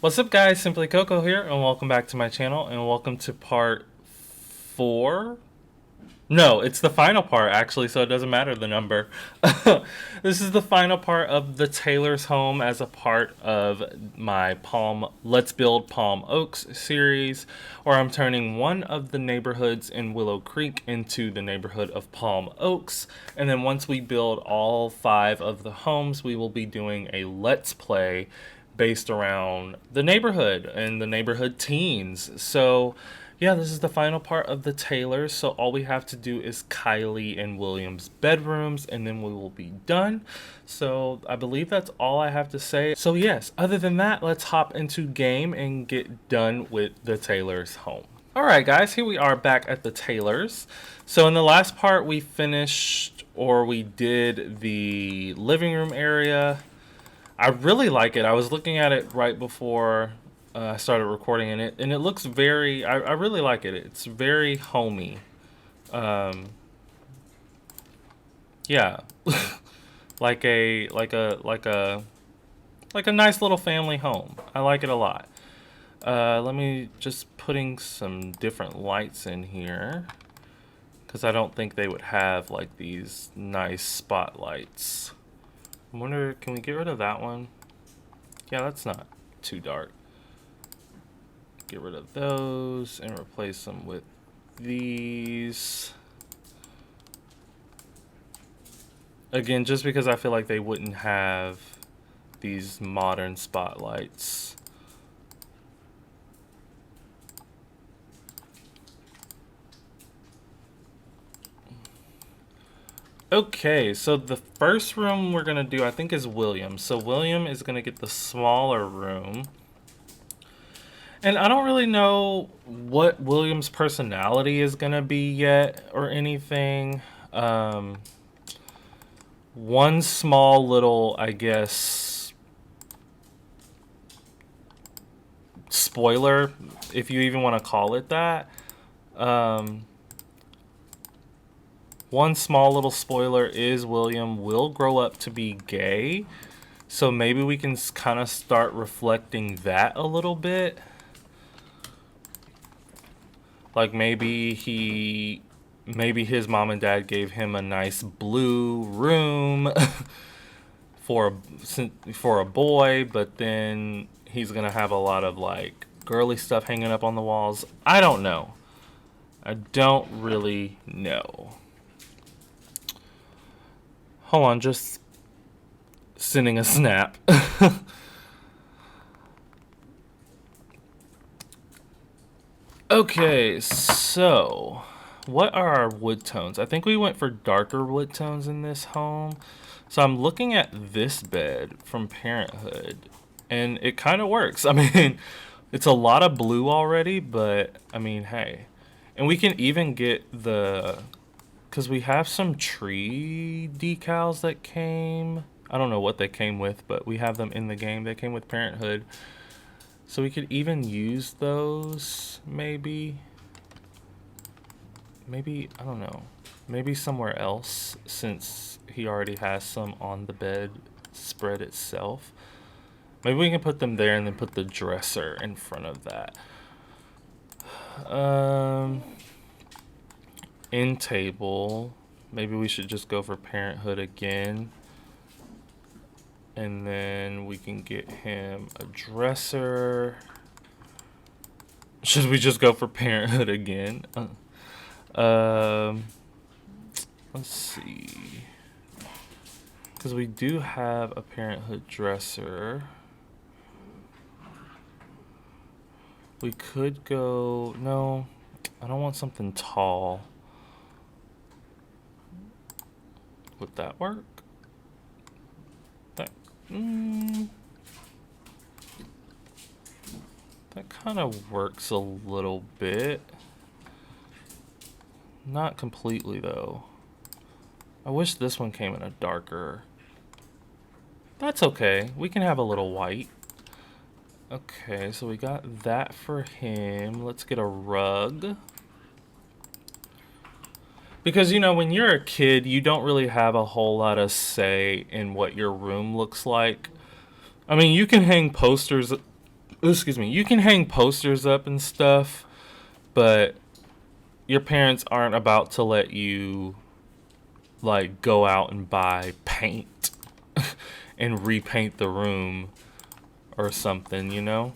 What's up, guys? Simply Coco here, and welcome back to my channel, and welcome to part 4. No, it's the final part, actually, so it doesn't matter the number. This is the final part of the Taylor's home as a part of my Let's Build Palm Oaks series, where I'm turning one of the neighborhoods in Willow Creek into the neighborhood of Palm Oaks. And then once we build all 5 of the homes, we will be doing a Let's Play based around the neighborhood and the neighborhood teens. So yeah, this is the final part of the Taylors, so all we have to do is Kylie and William's bedrooms, and then we will be done. So I believe that's all I have to say. So yes, other than that, let's hop into game and get done with the Taylors' home. Alright guys, here we are back at the Taylors. So in the last part we finished, or we did the living room area. I really like it. I was looking at it right before I started recording in it, and it looks very. I really like it. It's very homey. Yeah, like a nice little family home. I like it a lot. Let me just putting some different lights in here because I don't think they would have like these nice spotlights. I wonder, can we get rid of that one? Yeah, that's not too dark. Get rid of those and replace them with these. Again, just because I feel like they wouldn't have these modern spotlights. Okay, so the first room we're gonna do, I think, is William. So William is gonna get the smaller room. And I don't really know what William's personality is gonna be yet or anything. One small little, I guess, spoiler, if you even want to call it that. One small little spoiler is William will grow up to be gay. So maybe we can kind of start reflecting that a little bit. Like maybe his mom and dad gave him a nice blue room for a boy, but then he's gonna have a lot of like girly stuff hanging up on the walls. I don't know. I don't really know. Hold on, just sending a snap. Okay, so what are our wood tones? I think we went for darker wood tones in this home. So I'm looking at this bed from Parenthood, and it kind of works. I mean, it's a lot of blue already, but I mean, hey. And we can even get because we have some tree decals that came. I don't know what they came with, but we have them in the game. They came with Parenthood. So we could even use those, maybe. Maybe, I don't know. Maybe somewhere else, since he already has some on the bed spread itself. Maybe we can put them there and then put the dresser in front of that. End table. Maybe we should just go for Parenthood again. And then we can get him a dresser. Should we just go for Parenthood again? Let's see. Because we do have a Parenthood dresser. We could go... No, I don't want something tall. Would that work? That kind of works a little bit. Not completely, though. I wish this one came in a darker. That's okay. We can have a little white. Okay, so we got that for him. Let's get a rug. Because, you know, when you're a kid, you don't really have a whole lot of say in what your room looks like. I mean, you can hang posters excuse me, you can hang posters up and stuff, but your parents aren't about to let you like go out and buy paint and repaint the room or something, you know?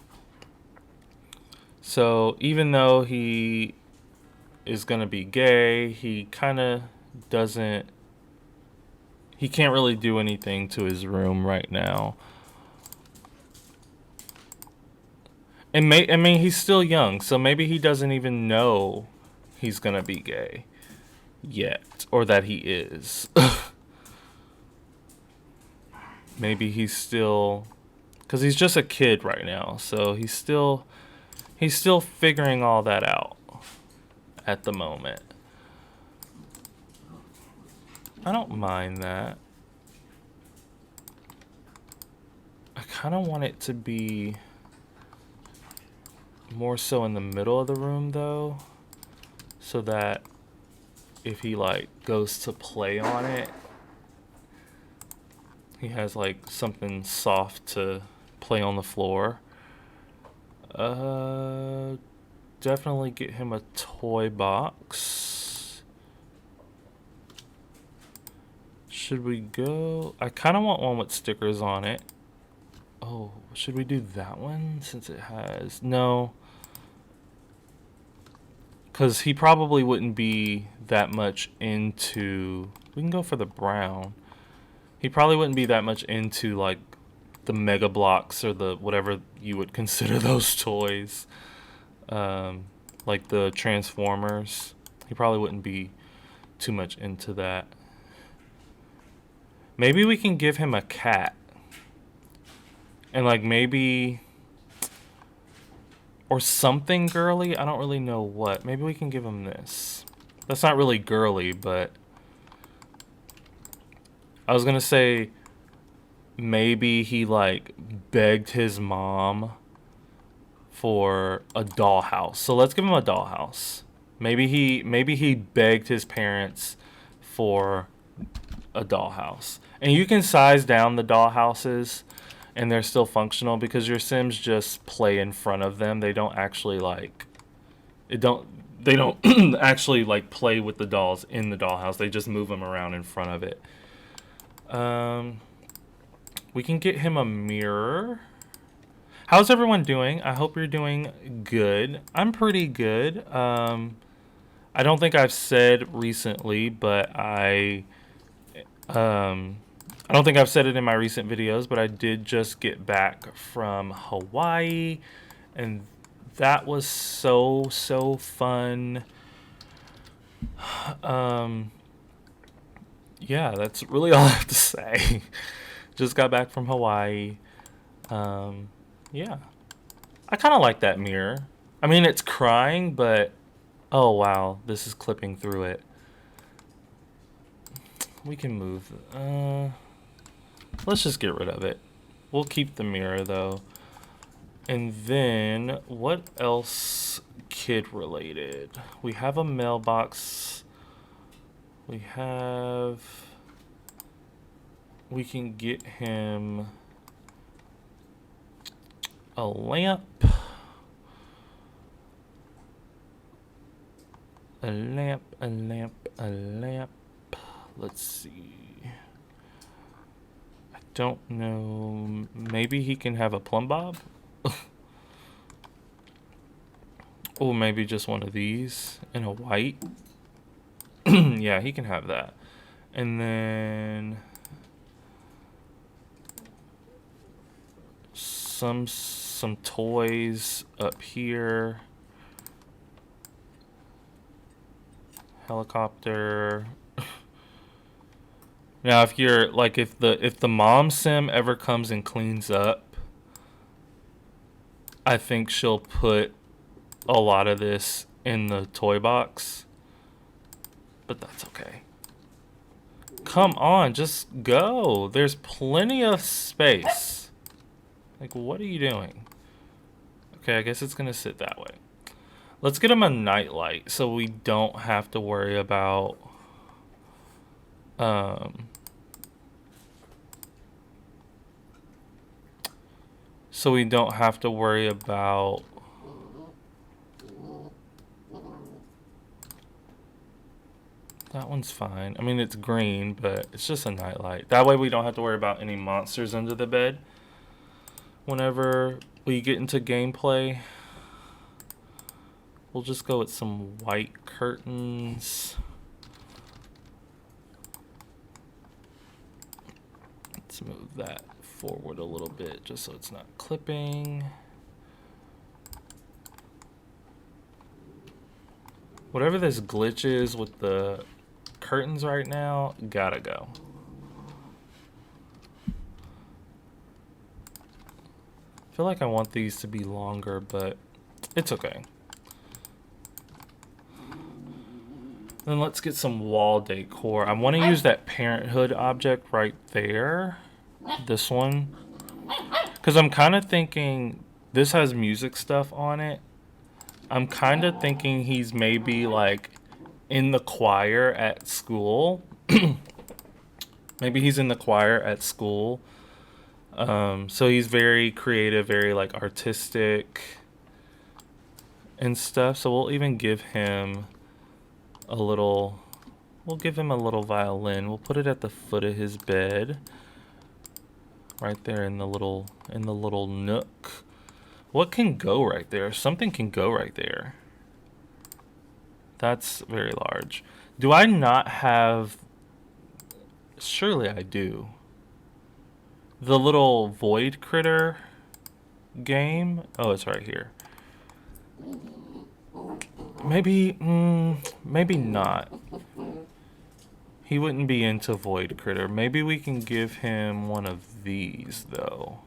So even though he is going to be gay, he kind of doesn't, he can't really do anything to his room right now. And I mean, he's still young, so maybe he doesn't even know he's going to be gay yet, or that he is. Maybe he's still, because he's just a kid right now, so he's still figuring all that out at the moment. I don't mind that. I kind of want it to be more so in the middle of the room though, so that if he like goes to play on it, he has like something soft to play on the floor. Definitely get him a toy box. Should we go? I kind of want one with stickers on it. Oh, should we do that one since it has... No. Because he probably wouldn't be that much into... We can go for the brown. He probably wouldn't be that much into like the Mega Blocks or the whatever you would consider those toys. Like the Transformers. He probably wouldn't be too much into that. Maybe we can give him a cat. And like maybe... Or something girly. I don't really know what. Maybe we can give him this. That's not really girly, but... I was gonna say... Maybe he like begged his mom for a dollhouse. So let's give him a dollhouse. Maybe he begged his parents for a dollhouse. And you can size down the dollhouses and they're still functional because your Sims just play in front of them. They don't actually like they don't actually like play with the dolls in the dollhouse. They just move them around in front of it. We can get him a mirror. How's everyone doing? I hope you're doing good. I'm pretty good. I don't think I've said recently, but I don't think I've said it in my recent videos, but I did just get back from Hawaii, and that was so fun. Yeah, that's really all I have to say. Just got back from Hawaii. Yeah. I kind of like that mirror. I mean, it's crying, but... Oh, wow. This is clipping through it. We can move. Let's just get rid of it. We'll keep the mirror, though. And then, what else kid-related? We have a mailbox. We have... We can get him a lamp. A lamp, a lamp, a lamp. Let's see. I don't know. Maybe he can have a plumb bob? Or maybe just one of these in a white. Yeah, he can have that. And then... Some toys up here. Helicopter. Now, if you're like, if the mom sim ever comes and cleans up, I think she'll put a lot of this in the toy box. But that's okay. Come on, just go. There's plenty of space. Like, what are you doing? Okay, I guess it's gonna sit that way. Let's get him a nightlight so we don't have to worry about so we don't have to worry about that one's fine. I mean, it's green, but it's just a nightlight. That way we don't have to worry about any monsters under the bed whenever we get into gameplay. We'll just go with some white curtains. Let's move that forward a little bit just so it's not clipping. Whatever this glitch is with the curtains right now, gotta go. I feel like I want these to be longer, but it's okay. Then let's get some wall decor. I want to use that parenthood object right there. This one. Because I'm kind of thinking this has music stuff on it. I'm kind of thinking he's maybe like in the choir at school. Maybe he's in the choir at school. So he's very creative, very like artistic and stuff. So we'll even give him a little, we'll give him a little violin. We'll put it at the foot of his bed, right there in the little nook. What can go right there? Something can go right there. That's very large. Do I not have? Surely I do. The little void critter game. Oh, it's right here. Maybe, maybe not. He wouldn't be into void critter. Maybe we can give him one of these though.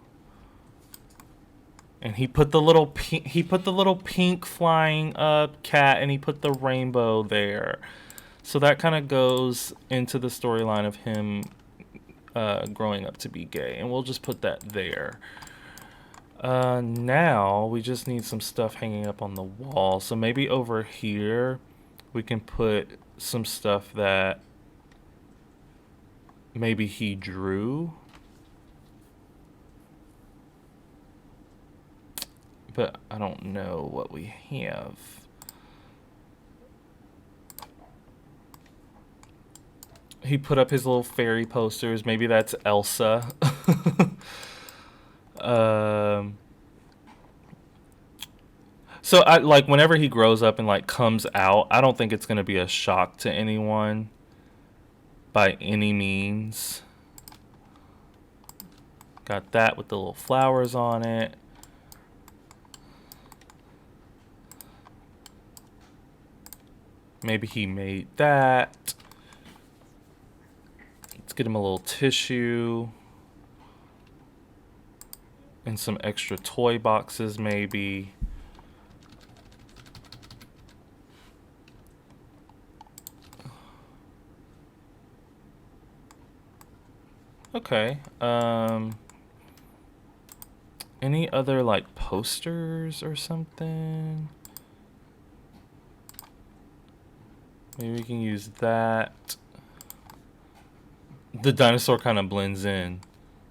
And he put the little pink flying up cat, and he put the rainbow there. So that kind of goes into the storyline of him growing up to be gay, and we'll just put that there. Now we just need some stuff hanging up on the wall. So maybe over here we can put some stuff that maybe he drew. But I don't know what we have. He put up his little fairy posters. Maybe that's Elsa. So I like whenever he grows up and like comes out, I don't think it's gonna be a shock to anyone by any means. Got that with the little flowers on it. Maybe he made that. Let's get him a little tissue. And some extra toy boxes maybe. Okay. Any other like posters or something? Maybe we can use that. The dinosaur kind of blends in,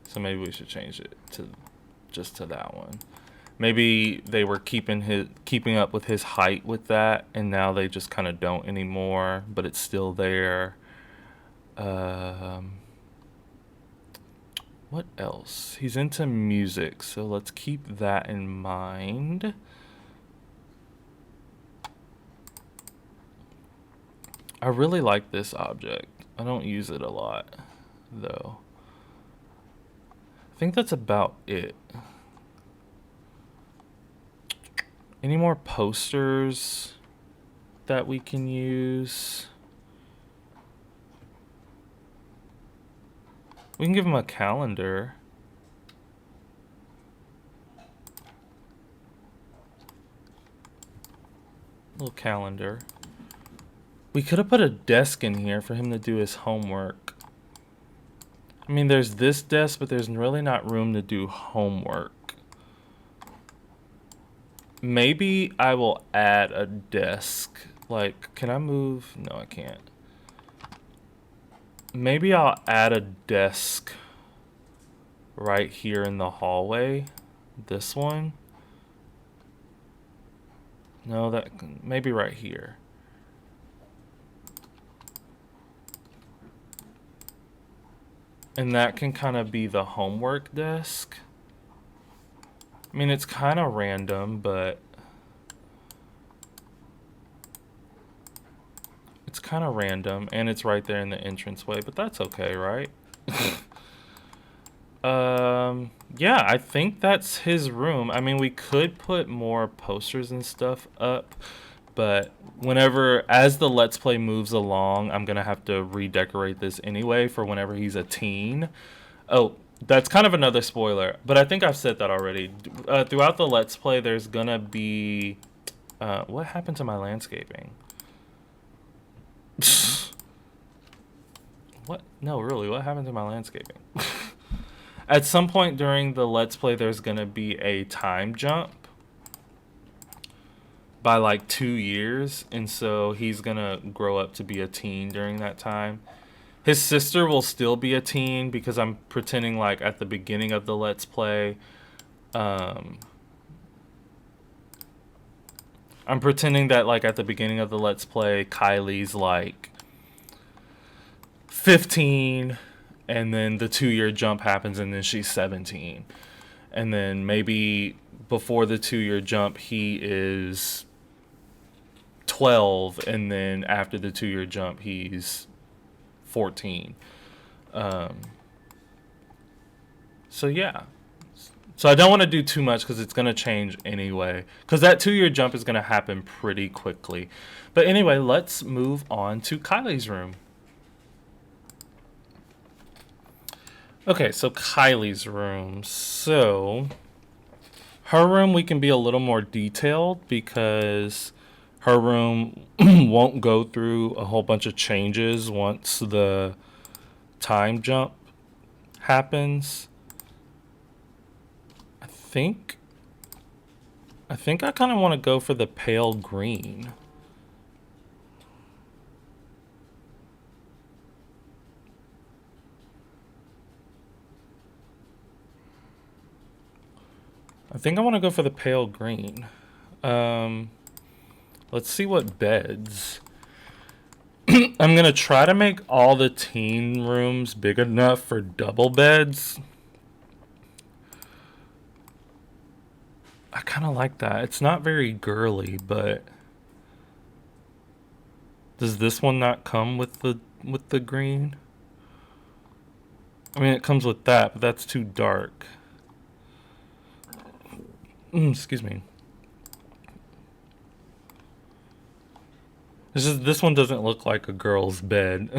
so maybe we should change it to just to that one. Maybe they were keeping up with his height with that, and now they just kind of don't anymore, but it's still there. What else? He's into music, so let's keep that in mind. I really like this object. I don't use it a lot, though. I think that's about it. Any more posters that we can use? We can give him a calendar. Little calendar. We could have put a desk in here for him to do his homework. I mean, there's this desk, but there's really not room to do homework. Maybe I will add a desk. Like, can I move? No, I can't. Maybe I'll add a desk right here in the hallway. this one. No, that maybe right here. And that can kind of be the homework desk. I mean, it's kind of random, but it's kind of random, and it's right there in the entranceway, but that's okay, right? Yeah, I think that's his room. I mean, we could put more posters and stuff up, but as the Let's Play moves along, I'm gonna have to redecorate this anyway for whenever he's a teen. Oh, that's kind of another spoiler, but I think I've said that already. Throughout the Let's Play, there's gonna be... what happened to my landscaping? What? No, really, what happened to my landscaping? At some point during the Let's Play, there's gonna be a time jump by like 2 years, and so he's gonna grow up to be a teen during that time. His sister will still be a teen because I'm pretending like at the beginning of the Let's Play, I'm pretending that like at the beginning of the Let's Play, Kylie's like 15, and then the 2-year jump happens and then she's 17. And then maybe before the 2-year jump, he is 12, and then after the 2-year jump, he's 14. So yeah. So I don't want to do too much because it's going to change anyway. Because that 2-year jump is going to happen pretty quickly. But anyway, let's move on to Kylie's room. Okay, so Kylie's room. So her room, we can be a little more detailed because her room won't go through a whole bunch of changes once the time jump happens. I think I kind of want to go for the pale green. I think I want to go for the pale green. Let's see what beds. I'm going to try to make all the teen rooms big enough for double beds. I kind of like that. It's not very girly, but does this one not come with the green? I mean, it comes with that, but that's too dark. Excuse me. This one doesn't look like a girl's bed.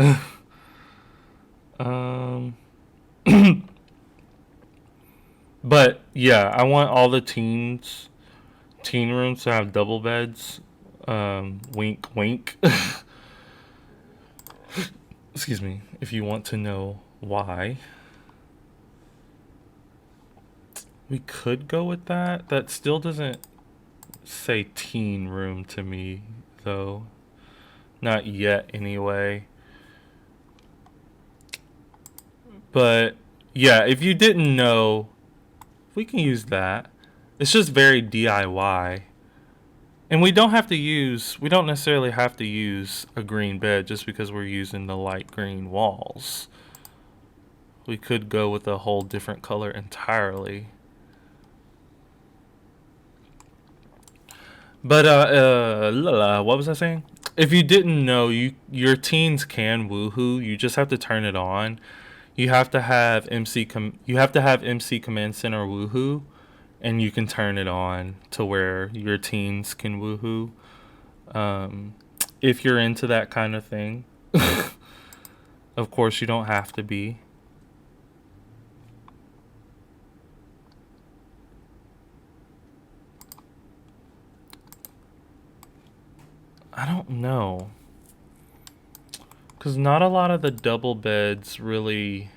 But yeah, I want all the teen rooms to have double beds. Wink, wink. Excuse me. If you want to know why, we could go with that. That still doesn't say teen room to me, though. Not yet, anyway. But yeah, if you didn't know, we can use that. It's just very DIY. And we don't necessarily have to use a green bed just because we're using the light green walls. We could go with a whole different color entirely. But what was I saying? If you didn't know, your teens can woohoo. You just have to turn it on. You have to have MC Command Center woohoo, and you can turn it on to where your teens can woohoo. If you're into that kind of thing. Of course, you don't have to be. I don't know. Because not a lot of the double beds really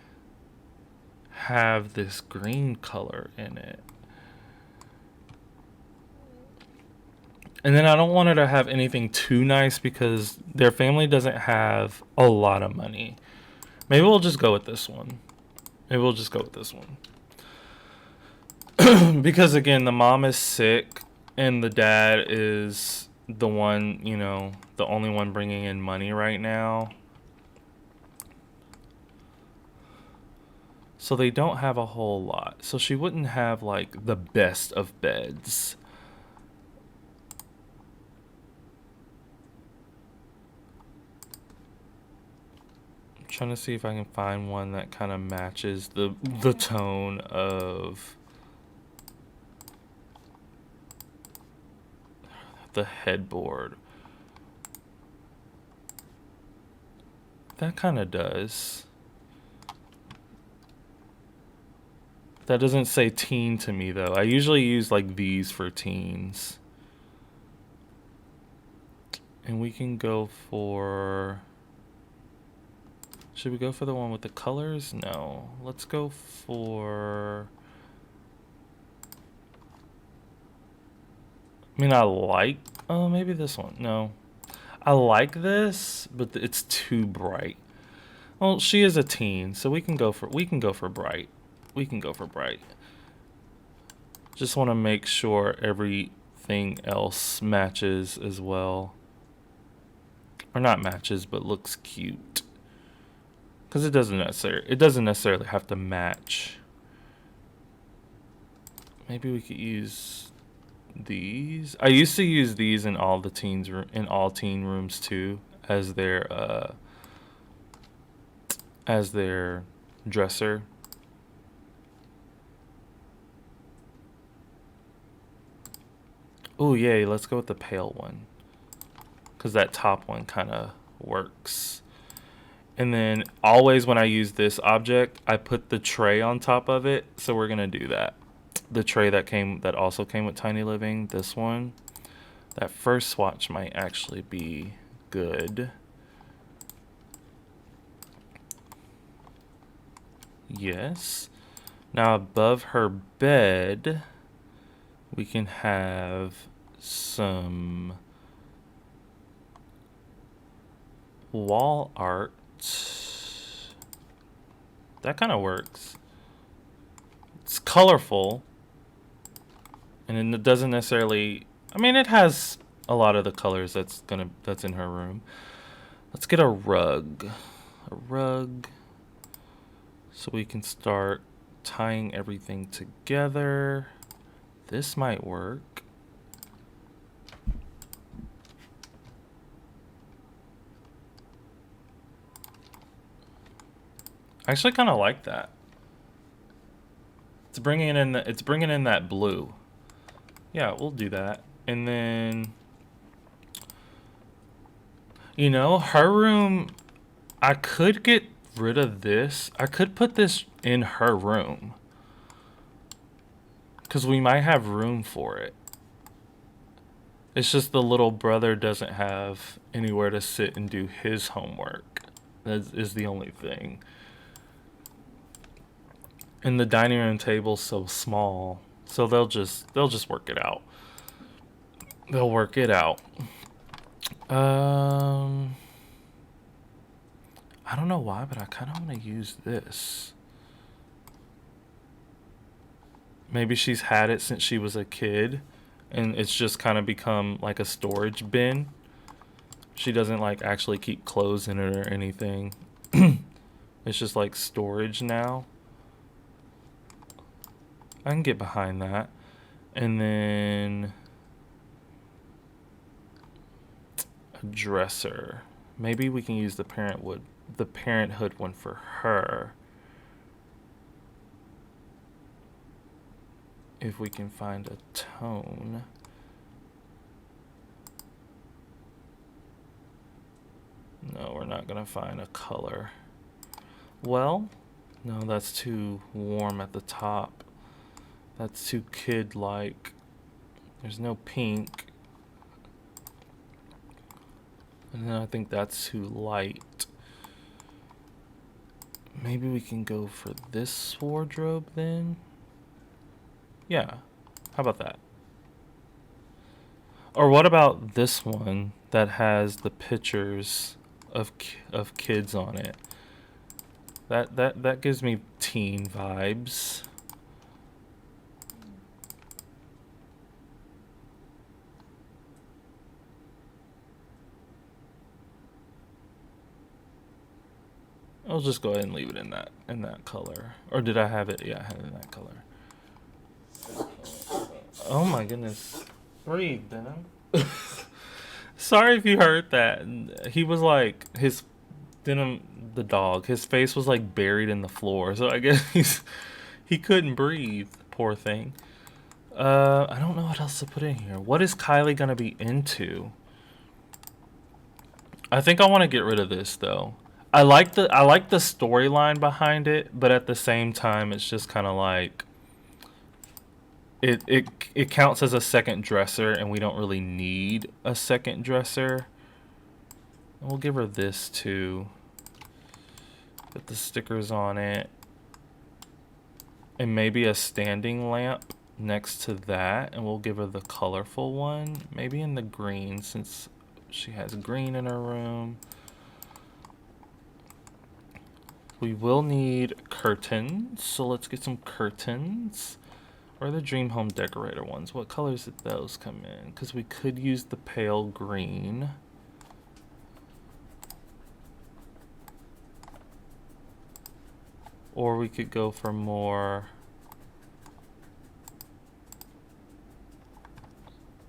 have this green color in it. And then I don't want her to have anything too nice because their family doesn't have a lot of money. Maybe we'll just go with this one. Because again, the mom is sick and the dad is the one, you know, the only one bringing in money right now. So they don't have a whole lot. So she wouldn't have like the best of beds. I'm trying to see if I can find one that kind of matches the tone of the headboard. That kind of does. That doesn't say teen to me though. I usually use like these for teens. And we can go for... Should we go for the one with the colors? No. Let's go for... I mean, I like... Oh, maybe this one. No. I like this, but it's too bright. Well, she is a teen, so we can go for bright. We can go for bright. Just want to make sure everything else matches as well. Or not matches, but looks cute. Because it doesn't necessarily have to match. Maybe we could use these. I used to use these in all the teen rooms too, as their dresser. Oh yay, let's go with the pale one. Because that top one kind of works. And then always when I use this object, I put the tray on top of it. So we're gonna do that. The tray that also came with Tiny Living, this one. That first swatch might actually be good. Yes. Now above her bed, we can have some wall art. That kind of works. It's colorful. And it doesn't necessarily... I mean, it has a lot of the colors that's in her room. Let's get a rug. A rug. So we can start tying everything together. This might work. I actually kind of like that. It's bringing in that blue. Yeah, we'll do that. And then, you know, her room, I could get rid of this. I could put this in her room. Because we might have room for it. It's just the little brother doesn't have anywhere to sit and do his homework. That is the only thing. And the dining room table's so small. So they'll just work it out. They'll work it out. I don't know why, but I kind of want to use this. Maybe she's had it since she was a kid, and it's just kind of become like a storage bin. She doesn't like actually keep clothes in it or anything. It's just like storage now. I can get behind that. And then a dresser. Maybe we can use the parenthood one for her. If we can find a tone. No, we're not gonna find a color. Well, no, that's too warm at the top. That's too kid-like. There's no pink. And then I think that's too light. Maybe we can go for this wardrobe then? Yeah, how about that? Or what about this one that has the pictures of kids on it? That gives me teen vibes. I'll just go ahead and leave it in that color. Or did I have it? Yeah, I had it in that color. Oh my goodness. Breathe, Denim. Sorry if you heard that. He was like, his Denim, the dog, his face was like buried in the floor. So I guess he couldn't breathe. Poor thing. I don't know what else to put in here. What is Kylie gonna be into? I think I want to get rid of this though. I like the storyline behind it, but at the same time, it's just kind of like it counts as a second dresser, and we don't really need a second dresser. And we'll give her this too. Put the stickers on it, and maybe a standing lamp next to that, and we'll give her the colorful one, maybe in the green since she has green in her room. We will need curtains, so let's get some curtains. Or the Dream Home Decorator ones. What colors did those come in? Because we could use the pale green. Or we could go for more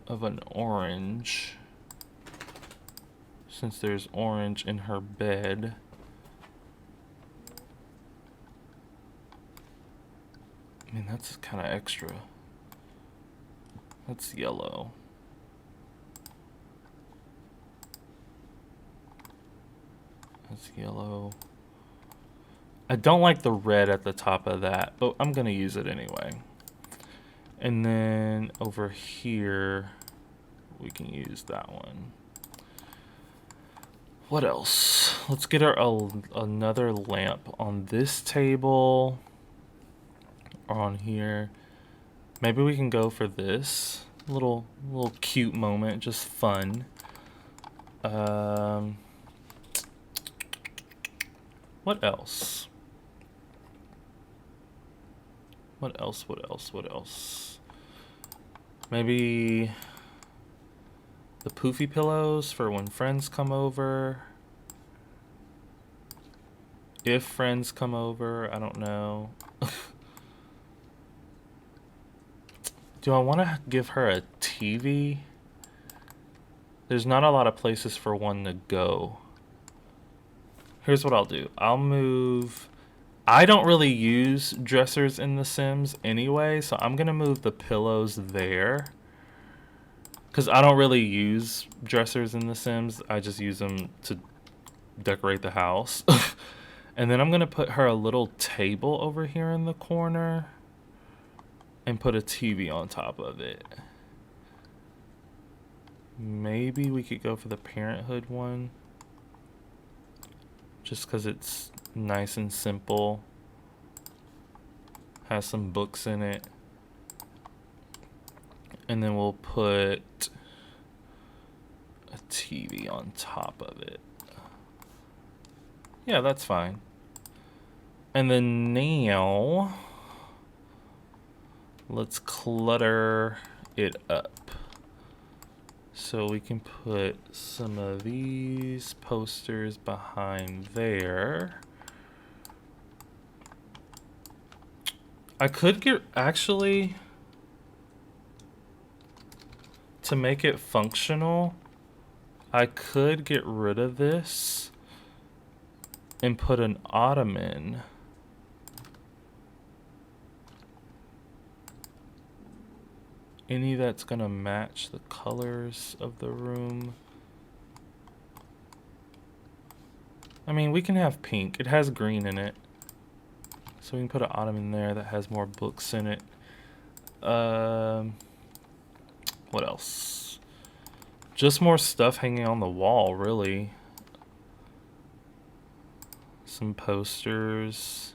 of an orange, since there's orange in her bed. I mean, that's kind of extra. That's yellow. That's yellow. I don't like the red at the top of that, but I'm going to use it anyway. And then over here, we can use that one. What else? Let's get her another lamp on this table. Or on here. Maybe we can go for this. Little cute moment, just fun. What else? What else? Maybe the poofy pillows for when friends come over. If friends come over, I don't know. Do I want to give her a TV? There's not a lot of places for one to go. Here's what I'll do. I'll move... I don't really use dressers in The Sims anyway, so I'm going to move the pillows there. Because I don't really use dressers in The Sims. I just use them to decorate the house. And then I'm going to put her a little table over here in the corner. And put a TV on top of it. Maybe we could go for the Parenthood one. Just because it's nice and simple. Has some books in it. And then we'll put a TV on top of it. Yeah, that's fine. And then now... let's clutter it up. So we can put some of these posters behind there. I could get, actually, to make it functional, I could get rid of this and put an ottoman. Any that's gonna match the colors of the room. I mean, we can have pink. It has green in it. So we can put an ottoman there that has more books in it. What else? Just more stuff hanging on the wall, really. Some posters.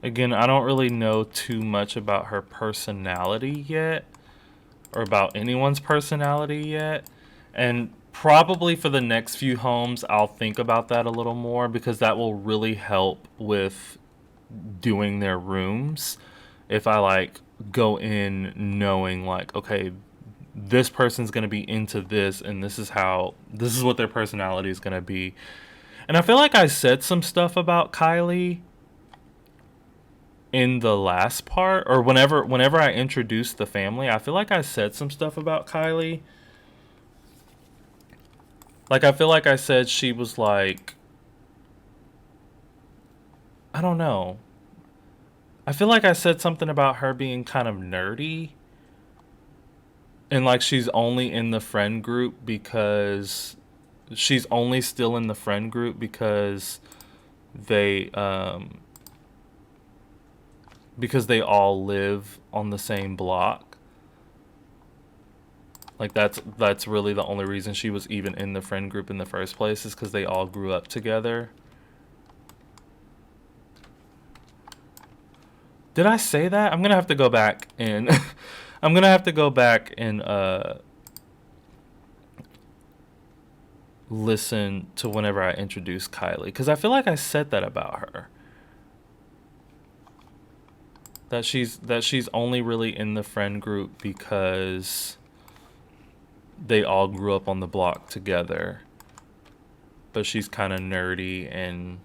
Again, I don't really know too much about her personality yet, or about anyone's personality yet. And probably for the next few homes, I'll think about that a little more, because that will really help with doing their rooms. If I like go in knowing like, okay, this person's going to be into this, and this is what their personality is going to be. And I feel like I said some stuff about Kylie in the last part, or whenever I introduced the family. I feel like I said some stuff about Kylie. Like, I feel like I said she was like, I don't know. I feel like I said something about her being kind of nerdy, and like she's only in the friend group because she's only still in the friend group they because they all live on the same block. Like that's really the only reason she was even in the friend group in the first place, is because they all grew up together. Did I say that? I'm gonna have to go back and I'm gonna have to go back and listen to whenever I introduce Kylie, because I feel like I said that about her. That she's only really in the friend group because they all grew up on the block together. But she's kind of nerdy, and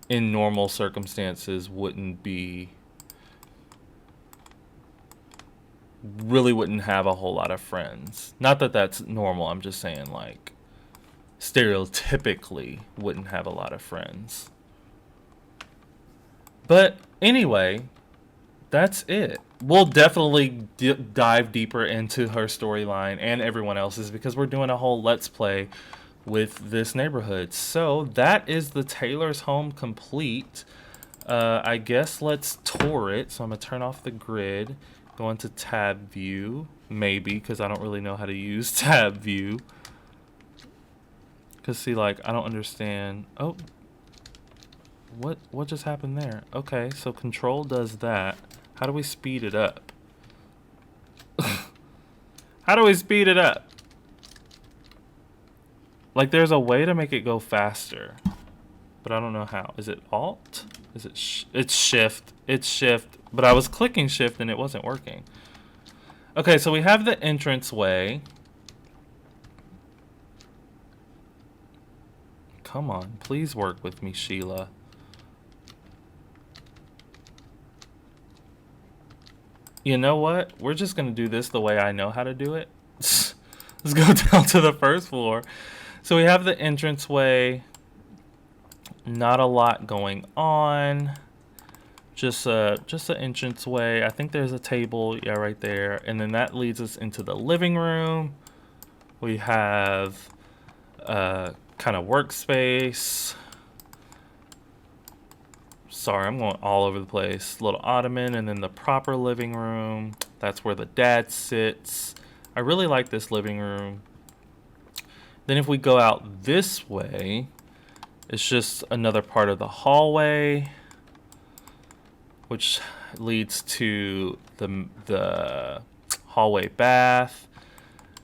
in normal circumstances wouldn't have a whole lot of friends. Not that that's normal, I'm just saying like stereotypically wouldn't have a lot of friends. But anyway, that's it. We'll definitely dive deeper into her storyline and everyone else's, because we're doing a whole Let's Play with this neighborhood. So that is the Taylor's home complete. I guess let's tour it. So I'm going to turn off the grid, go into tab view, maybe, because I don't really know how to use tab view. Because see, like, I don't understand. Oh, what just happened there? Okay, so control does that. How do we speed it up? How do we speed it up? Like, there's a way to make it go faster, but I don't know how. Is it Alt? Is it it's Shift? It's Shift, but I was clicking Shift and it wasn't working. Okay, so we have the entranceway. Come on, please work with me, Sheila. You know what? We're just going to do this the way I know how to do it. Let's go down to the first floor. So we have the entranceway. Not a lot going on. Just an entranceway. I think there's a table, yeah, right there. And then that leads us into the living room. We have kind of workspace. Sorry, I'm going all over the place. Little ottoman, and then the proper living room. That's where the dad sits. I really like this living room. Then if we go out this way, it's just another part of the hallway, which leads to the hallway bath,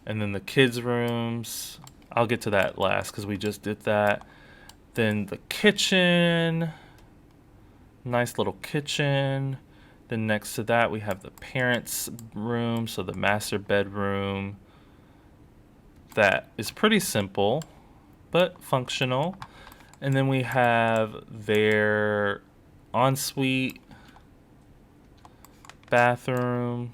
and then the kids' rooms. I'll get to that last because we just did that. Then the kitchen. Nice little kitchen. Then next to that we have the parents' room, so the master bedroom. That is pretty simple, but functional. And then we have their ensuite bathroom.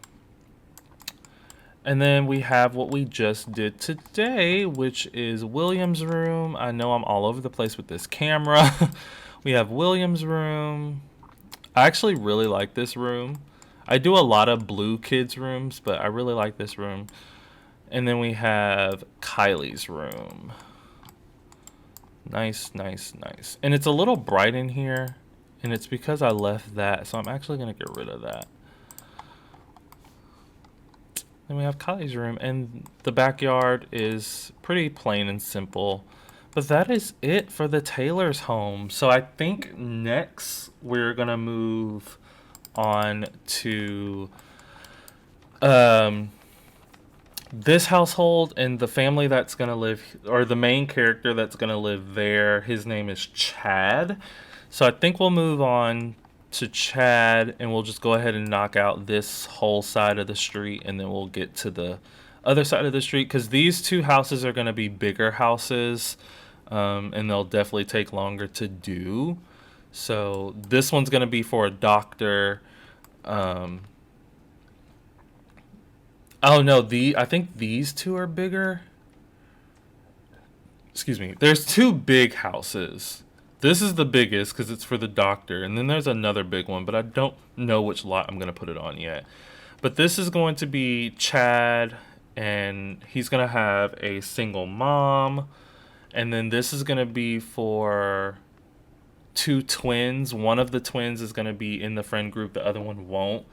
And then we have what we just did today, which is William's room. I know I'm all over the place with this camera. We have William's room. I actually really like this room. I do a lot of blue kids' rooms, but I really like this room. And then we have Kylie's room. Nice, nice, nice. And it's a little bright in here, and it's because I left that, so I'm actually going to get rid of that. Then we have Kylie's room, and the backyard is pretty plain and simple. But that is it for the Taylor's home. So I think next we're going to move on to this household and the family that's going to live, or the main character that's going to live there. His name is Chad. So I think we'll move on to Chad, and we'll just go ahead and knock out this whole side of the street, and then we'll get to the other side of the street, because these two houses are going to be bigger houses, and they'll definitely take longer to do. So this one's going to be for a doctor. Oh no, I think these two are bigger. Excuse me. There's two big houses. This is the biggest because it's for the doctor, and then there's another big one, but I don't know which lot I'm going to put it on yet. But this is going to be Chad, and he's going to have a single mom, and then this is going to be for two twins. One of the twins is going to be in the friend group, the other one won't.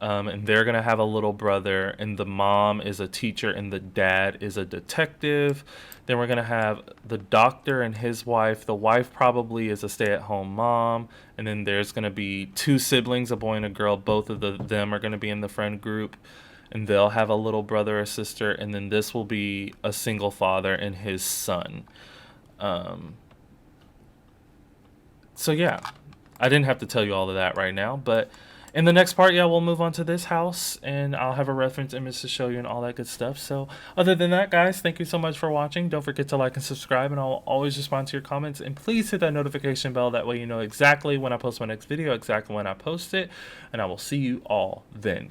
And they're going to have a little brother, and the mom is a teacher and the dad is a detective. Then we're going to have the doctor and his wife. The wife probably is a stay-at-home mom, and then there's going to be two siblings, a boy and a girl. Both of them are going to be in the friend group, and they'll have a little brother or sister, and then this will be a single father and his son. So yeah, I didn't have to tell you all of that right now, but in the next part, yeah, we'll move on to this house, and I'll have a reference image to show you and all that good stuff. So other than that, guys, thank you so much for watching. Don't forget to like and subscribe, and I'll always respond to your comments. And please hit that notification bell. That way you know exactly when I post my next video, exactly when I post it. And I will see you all then.